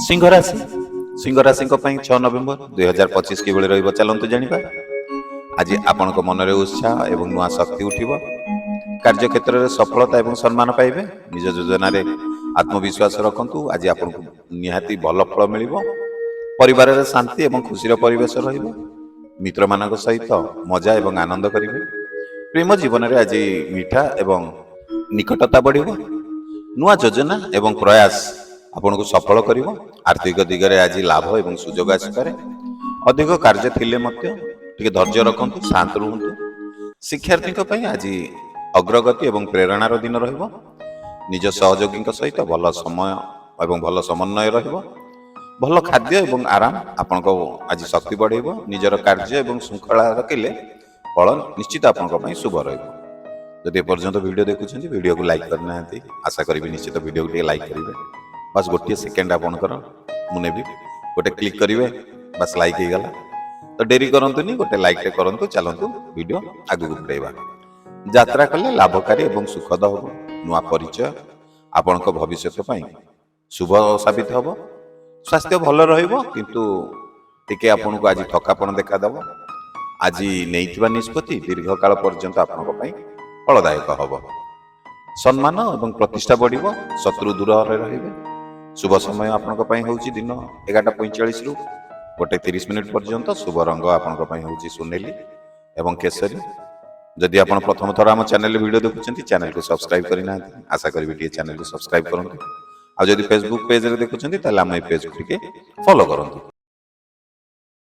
सिंह राशि सिंह राशि 6 नवेम्बर 2025 किभଳି ରହିବ ଚାଲନ୍ତୁ ଜାଣିବା। ଆଜି ଆପଣଙ୍କ ମନରେ ଉତ୍ସାହ ଏବଂ ନୂଆ ଶକ୍ତି ଉଠିବ। କାର୍ଯ୍ୟକ୍ଷେତ୍ରରେ ସଫଳତା ଏବଂ ସମ୍ମାନ ପାଇବେ। ନିଜ ଯୋଜନାରେ ଆତ୍ମବିଶ୍ୱାସ ରଖନ୍ତୁ। ଆଜି ଆପଣଙ୍କୁ ନିହାତି ଭଲ ଫଳ ମିଳିବ। ପରିବାରରେ ଶାନ୍ତି ଏବଂ ଖୁସିର ପରିବେଶ ରହିବ। ମିତ୍ରମାନଙ୍କ ସହିତ ମଜା ଏବଂ ଆନନ୍ଦ କରିବେ। ପ୍ରେମ ଜୀବନରେ ଆଜି ମିଠା ଏବଂ ନିକଟତା ବଢ଼ିବ। ନୂଆ ଯୋଜନା ଏବଂ ପ୍ରୟାସ ଆପଣଙ୍କୁ ସଫଳ କରିବ। ଆର୍ଥିକ ଦିଗରେ ଆଜି ଲାଭ ଏବଂ ସୁଯୋଗ ଆସିପାରେ। ଅଧିକ କାର୍ଯ୍ୟ ଥିଲେ ମଧ୍ୟ ଟିକେ ଧୈର୍ଯ୍ୟ ରଖନ୍ତୁ, ଶାନ୍ତ ରୁହନ୍ତୁ। ଶିକ୍ଷାର୍ଥୀଙ୍କ ପାଇଁ ଆଜି ଅଗ୍ରଗତି ଏବଂ ପ୍ରେରଣାର ଦିନ ରହିବ। ନିଜ ସହଯୋଗୀଙ୍କ ସହିତ ଭଲ ସମୟ ଏବଂ ଭଲ ସମନ୍ୱୟ ରହିବ। ଭଲ ଖାଦ୍ୟ ଏବଂ ଆରାମ ଆପଣଙ୍କ ଆଜି ଶକ୍ତି ବଢ଼ାଇବ। ନିଜର କାର୍ଯ୍ୟ ଏବଂ ଶୃଙ୍ଖଳା ରଖିଲେ ଫଳ ନିଶ୍ଚିତ ଆପଣଙ୍କ ପାଇଁ ଶୁଭ ରହିବ। ଯଦି ଏପର୍ଯ୍ୟନ୍ତ ଭିଡ଼ିଓ ଦେଖୁଛନ୍ତି ଭିଡ଼ିଓକୁ ଲାଇକ୍ କରିନାହାନ୍ତି, ଆଶା କରିବି ନିଶ୍ଚିତ ଭିଡ଼ିଓକୁ ଟିକେ ଲାଇକ୍ କରିବେ। ବାସ୍ ଗୋଟିଏ ସେକେଣ୍ଡ ଆପଣଙ୍କର ମୁଁ ନେବି, ଗୋଟେ କ୍ଲିକ୍ କରିବେ, ବାସ୍ ଲାଇକ୍ ହେଇଗଲା। ତ ଡେରି କରନ୍ତୁନି, ଗୋଟେ ଲାଇକ୍ଟେ କରନ୍ତୁ। ଚାଲନ୍ତୁ ଭିଡ଼ିଓ ଆଗକୁ ବଢ଼ାଇବା। ଯାତ୍ରା କଲେ ଲାଭକାରୀ ଏବଂ ସୁଖଦ ହେବ। ନୂଆ ପରିଚୟ ଆପଣଙ୍କ ଭବିଷ୍ୟତ ପାଇଁ ଶୁଭ ସାବିତ ହେବ। ସ୍ୱାସ୍ଥ୍ୟ ଭଲ ରହିବ, କିନ୍ତୁ ଟିକେ ଆପଣଙ୍କୁ ଆଜି ଥକାପଣ ଦେଖାଦେବ। ଆଜି ନେଇଥିବା ନିଷ୍ପତ୍ତି ଦୀର୍ଘକାଳ ପର୍ଯ୍ୟନ୍ତ ଆପଣଙ୍କ ପାଇଁ ଫଳଦାୟକ ହେବ। ସମ୍ମାନ ଏବଂ ପ୍ରତିଷ୍ଠା ବଢ଼ିବ। ଶତ୍ରୁ ଦୂରରେ ରହିବେ। ଶୁଭ ସମୟ ଆପଣଙ୍କ ପାଇଁ ହେଉଛି ଦିନ 11:45 ରୁ 1:30 ପର୍ଯ୍ୟନ୍ତ। ଶୁଭ ରଙ୍ଗ ଆପଣଙ୍କ ପାଇଁ ହେଉଛି ସୁନେଲି ଏବଂ କେଶରୀ। ଯଦି ଆପଣ ପ୍ରଥମ ଥର ଆମ ଚ୍ୟାନେଲରେ ଭିଡ଼ିଓ ଦେଖୁଛନ୍ତି, ଚ୍ୟାନେଲକୁ ସବସ୍କ୍ରାଇବ୍ କରିନାହାନ୍ତି, ଆଶା କରିବି ଟିକେ ଚ୍ୟାନେଲକୁ ସବସ୍କ୍ରାଇବ୍ କରନ୍ତୁ। ଆଉ ଯଦି ଫେସବୁକ୍ ପେଜରେ ଦେଖୁଛନ୍ତି ତାହେଲେ ଆମ ଏ ପେଜକୁ ଟିକେ ଫଲୋ କରନ୍ତୁ।